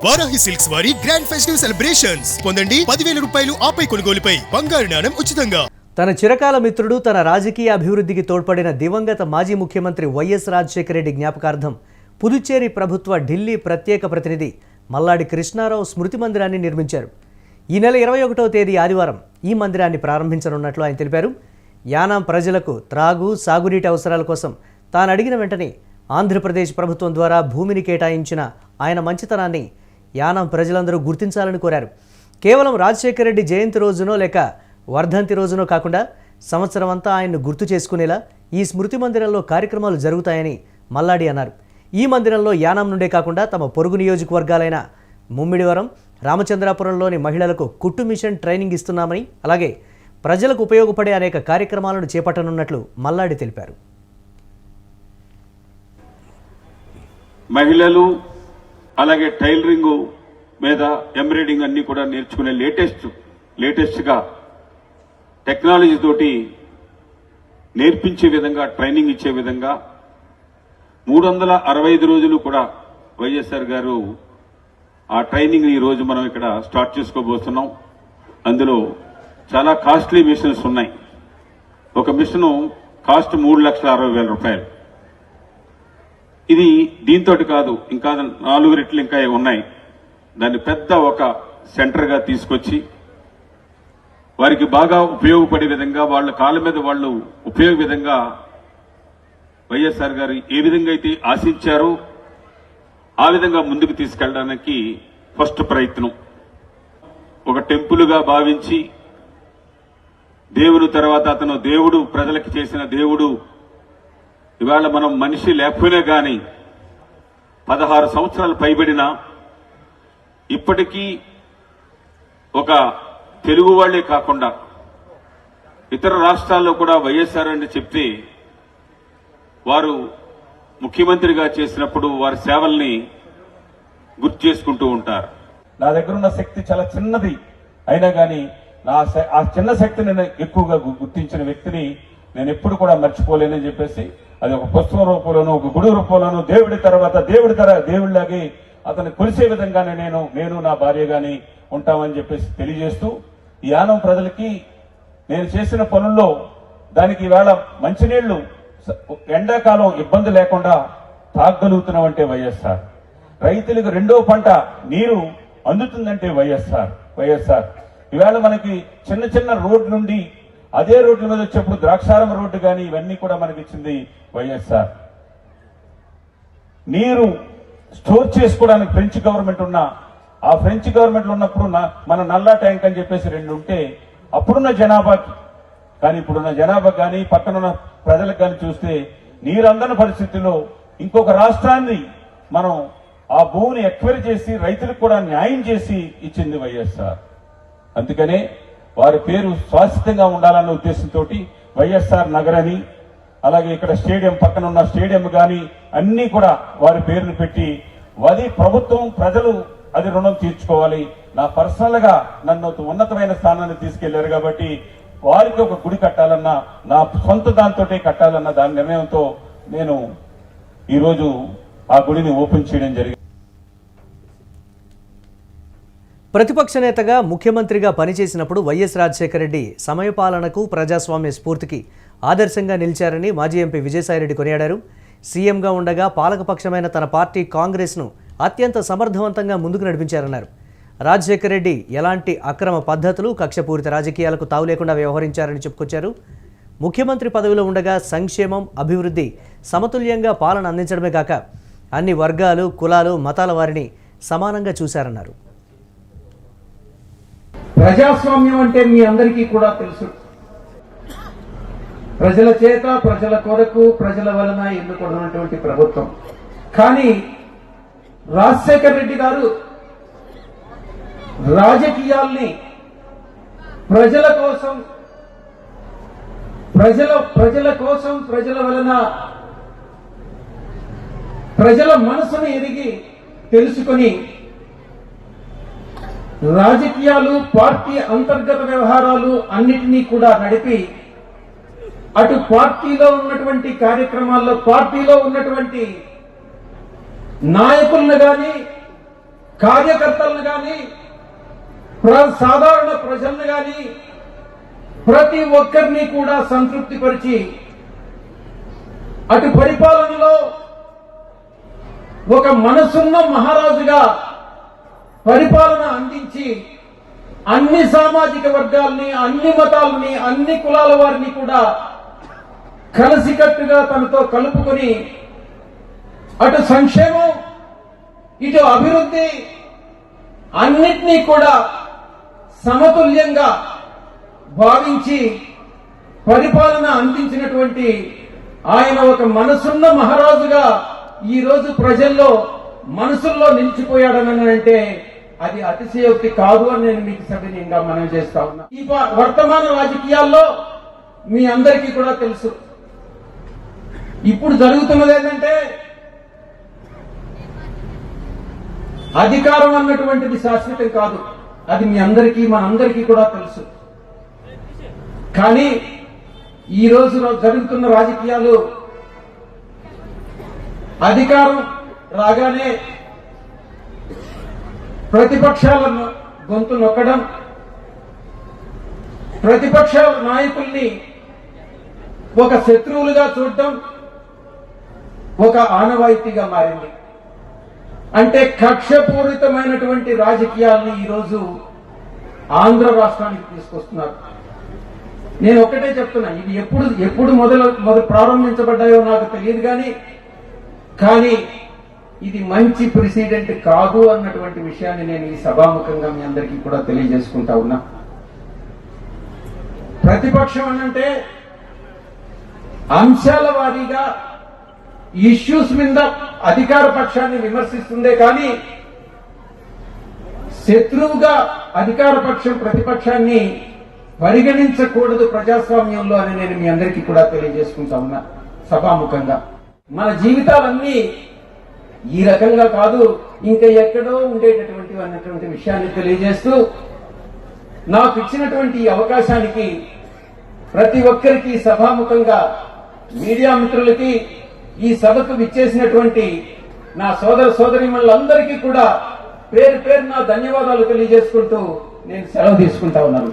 Varahi silks వారి grand festive celebrations పొందండి 10,000 రూపాయలు ఆపై కొనుగోలుపై బంగారు నాణెం ఉచితంగా. తన చిరకాల మిత్రుడు తన రాజకీయ అభివృద్ధికి తోడ్పడిన దివంగత మాజీ ముఖ్యమంత్రి వైఎస్ రాజశేఖర రెడ్డి జ్ఞాపకార్థం పుదుచ్చేరి ప్రభుత్వ ఢిల్లీ ప్రత్యేక ప్రతినిధి మల్లాడి కృష్ణారావు స్మృతి మందిరాన్ని నిర్మించారు. ఈ నెల 21వ తేదీ ఆదివారం ఈ మందిరాన్ని ప్రారంభించనున్నట్లు ఆయన తెలిపారు. యానాం ప్రజలకు త్రాగు సాగునీటి అవసరాల కోసం తాను అడిగిన వెంటనే ఆంధ్రప్రదేశ్ ప్రభుత్వం ద్వారా భూమిని కేటాయించిన ఆయన మంచితనాన్ని యానాం ప్రజలందరూ గుర్తించాలని కోరారు. కేవలం రాజశేఖర రెడ్డి జయంతి రోజునో లేక వర్ధంతి రోజునో కాకుండా సంవత్సరం అంతా ఆయన్ను గుర్తు చేసుకునేలా ఈ స్మృతి మందిరంలో కార్యక్రమాలు జరుగుతాయని మల్లాడి అన్నారు. ఈ మందిరంలో యానాం నుండే కాకుండా తమ పొరుగు నియోజకవర్గాలైన ముమ్మిడివరం, రామచంద్రాపురంలోని మహిళలకు కుట్టు మిషన్ ట్రైనింగ్ ఇస్తున్నామని, అలాగే ప్రజలకు ఉపయోగపడే అనేక కార్యక్రమాలను చేపట్టనున్నట్లు మల్లాడి తెలిపారు. మహిళలు అలాగే టైలరింగ్ మీద ఎంబ్రాయిడింగ్ అన్ని కూడా నేర్చుకునే లేటెస్ట్గా టెక్నాలజీ తోటి నేర్పించే విధంగా ట్రైనింగ్ ఇచ్చే విధంగా 365 రోజులు కూడా వైఎస్ఆర్ గారు ఆ ట్రైనింగ్ ఈ రోజు మనం ఇక్కడ స్టార్ట్ చేసుకోబోతున్నాం. అందులో చాలా కాస్ట్లీ మిషన్స్ ఉన్నాయి. ఒక మిషన్ కాస్ట్ 3,60,000 రూపాయలు. ఇది దీంతో కాదు, ఇంకా 4 రెట్లు ఇంకా ఉన్నాయి. దాన్ని పెద్ద ఒక సెంటర్గా తీసుకొచ్చి వారికి బాగా ఉపయోగపడే విధంగా, వాళ్ళ కాళ్ళ మీద వాళ్ళు ఉపయోగ విధంగా వైఎస్ఆర్ గారు ఏ విధంగా అయితే ఆశించారో ఆ విధంగా ముందుకు తీసుకెళ్ళడానికి ఫస్ట్ ప్రయత్నం. ఒక టెంపుల్గా భావించి దేవుడు తర్వాత అతను దేవుడు, ప్రజలకు చేసిన దేవుడు. ఇవాళ మనం మనిషి లేకపోయినా కానీ 16 సంవత్సరాలు పైబడినా ఇప్పటికీ ఒక తెలుగు వాళ్లే కాకుండా ఇతర రాష్ట్రాల్లో కూడా వైఎస్ఆర్ అని చెప్తే వారు ముఖ్యమంత్రిగా చేసినప్పుడు వారి సేవల్ని గుర్తు చేసుకుంటూ ఉంటారు. నా దగ్గర ఉన్న శక్తి చాలా చిన్నది అయినా కానీ ఆ చిన్న శక్తిని నేను ఎక్కువగా గుర్తించిన వ్యక్తిని నేను ఎప్పుడు కూడా మర్చిపోలేనని చెప్పేసి, అది ఒక పుస్తకం రూపంలోనూ ఒక గుడి రూపంలోనూ దేవుడి తర్వాత దేవుడిలాగే అతన్ని కొలిసే విధంగానే నేను నా భార్య గాని ఉంటామని చెప్పేసి తెలియజేస్తూ, ఈ యానం ప్రజలకి నేను చేసిన పనుల్లో దానికి ఈవేళ మంచినీళ్లు ఎండాకాలం ఇబ్బంది లేకుండా తాగలుగుతున్నామంటే వైఎస్ఆర్. రైతులకు 2వ పంట నీరు అందుతుందంటే వైఎస్ఆర్. ఈవేళ మనకి చిన్న చిన్న రోడ్డు నుండి అదే రోడ్ల మీద వచ్చేప్పుడు ద్రాక్షారం రోడ్డు కానీ ఇవన్నీ కూడా మనకి ఇచ్చింది వైఎస్ఆర్. నీరు స్టోర్ చేసుకోవడానికి ఫ్రెంచ్ గవర్నమెంట్ ఆ ఫ్రెంచ్ గవర్నమెంట్ ఉన్నప్పుడు మన నల్లా ట్యాంక్ అని చెప్పేసి 2 ఉంటే అప్పుడున్న జనాభాకి కానీ ఇప్పుడున్న జనాభా కానీ పక్కనున్న ప్రజలకు కానీ చూస్తే నీరు అందని పరిస్థితుల్లో ఇంకొక రాష్ట్రాన్ని మనం ఆ భూమిని ఎక్వైర్ చేసి రైతులకు కూడా న్యాయం చేసి ఇచ్చింది వైఎస్ఆర్. అందుకనే వారి పేరు శాశ్వతంగా ఉండాలన్న ఉద్దేశంతో వైఎస్ఆర్ నగర్ అని, అలాగే ఇక్కడ స్టేడియం పక్కన ఉన్న స్టేడియం కానీ అన్ని కూడా వారి పేరును పెట్టి, అది ప్రభుత్వం ప్రజలు అది రుణం తీర్చుకోవాలి. నా పర్సనల్ గా నన్ను ఉన్నతమైన స్థానాన్ని తీసుకెళ్లారు కాబట్టి వారికి ఒక గుడి కట్టాలన్నా నా సొంత దాంతో కట్టాలన్న దాని నిర్ణయంతో నేను ఈరోజు ఆ గుడిని ఓపెన్ చేయడం జరిగింది. ప్రతిపక్ష నేతగా ముఖ్యమంత్రిగా పనిచేసినప్పుడు వైఎస్ రాజశేఖర రెడ్డి సమయపాలనకు ప్రజాస్వామ్య స్ఫూర్తికి ఆదర్శంగా నిలిచారని మాజీ ఎంపీ విజయసాయిరెడ్డి కొనియాడారు. సీఎంగా ఉండగా పాలకపక్షమైన తన పార్టీ కాంగ్రెస్ను అత్యంత సమర్థవంతంగా ముందుకు నడిపించారన్నారు. రాజశేఖర రెడ్డి ఎలాంటి అక్రమ పద్ధతులు, కక్షపూరిత రాజకీయాలకు తావు లేకుండా వ్యవహరించారని చెప్పుకొచ్చారు. ముఖ్యమంత్రి పదవిలో ఉండగా సంక్షేమం, అభివృద్ధి సమతుల్యంగా పాలన అందించడమే కాక అన్ని వర్గాలు, కులాలు, మతాల వారిని సమానంగా చూశారన్నారు. ప్రజాస్వామ్యం అంటే మీ అందరికీ కూడా తెలుసు. ప్రజల చేత, ప్రజల కొరకు, ప్రజల వలన ఎన్నుకున్నటువంటి ప్రభుత్వం. కానీ రాజశేఖర రెడ్డి గారు రాజకీయాల్ని ప్రజల కోసం, ప్రజల వలన ప్రజల మనసును ఎరిగి తెలుసుకొని రాజకీయాలు, పార్టీ అంతర్గత వ్యవహారాలు అన్నిటినీ కూడా నడిపి అటు పార్టీలో ఉన్నటువంటి కార్యక్రమాల్లో పార్టీలో ఉన్నటువంటి నాయకులను గాని కార్యకర్తలను కానీ సాధారణ ప్రజలను కానీ ప్రతి ఒక్కరిని కూడా సంతృప్తిపరిచి అటు పరిపాలనలో ఒక మనసున్న మహారాజుగా పరిపాలన అందించి అన్ని సామాజిక వర్గాల్ని, అన్ని మతాలని, అన్ని కులాల వారిని కూడా కలిసికట్టుగా తనతో కలుపుకొని అటు సంక్షేమం ఇటు అభివృద్ధి అన్నిటినీ కూడా సమతుల్యంగా భావించి పరిపాలన అందించినటువంటి ఆయన ఒక మనసున్న మహారాజుగా ఈ రోజు ప్రజల్లో మనసుల్లో నిలిచిపోయాడని అంటే అది అతిశయోక్తి కాదు అని నేను మీకు సవినయంగా మనవి చేస్తా ఉన్నా. ఈ వర్తమాన రాజకీయాల్లో మీ అందరికీ కూడా తెలుసు, ఇప్పుడు జరుగుతున్నది ఏంటంటే అధికారం అన్నటువంటిది శాశ్వతం కాదు. అది మీ అందరికీ మనందరికీ కూడా తెలుసు. కానీ ఈ రోజు జరుగుతున్న రాజకీయాలు అధికారం రాగానే ప్రతిపక్షాలను గొంతు నొక్కడం, ప్రతిపక్షాల నాయకుల్ని ఒక శత్రువులుగా చూడటం ఒక ఆనవాయితీగా మారింది. అంటే కక్షపూరితమైనటువంటి రాజకీయాల్ని ఈరోజు ఆంధ్ర రాష్ట్రానికి తీసుకొస్తున్నారు. నేను ఒక్కటే చెప్తున్నా, ఇది ఎప్పుడు మొదలు ప్రారంభించబడ్డాయో నాకు తెలియదు కానీ ఇది మంచి ప్రెసిడెంట్ కాదు అన్నటువంటి విషయాన్ని నేను ఈ సభాముఖంగా మీ అందరికీ కూడా తెలియజేసుకుంటా ఉన్నా. ప్రతిపక్షం అనంటే అంశాల వారీగా ఇష్యూస్ మీద అధికార పక్షాన్ని విమర్శిస్తుందే కానీ శత్రువుగా అధికార పక్షం ప్రతిపక్షాన్ని పరిగణించకూడదు ప్రజాస్వామ్యంలో అని నేను మీ అందరికీ కూడా తెలియజేసుకుంటా ఉన్నా సభాముఖంగా. మన జీవితాలన్నీ ఈ రకంగా కాదు, ఇంకా ఎక్కడో ఉండేటటువంటి అన్నటువంటి విషయాన్ని తెలియజేస్తూ నాకు ఇచ్చినటువంటి ఈ అవకాశానికి ప్రతి ఒక్కరికి సభాముఖంగా మీడియా మిత్రులకి ఈ సభకు విచ్చేసినటువంటి నా సోదర సోదరీమణులందరికీ కూడా పేరు పేరు నా ధన్యవాదాలు తెలియజేసుకుంటూ నేను సెలవు తీసుకుంటా ఉన్నాను.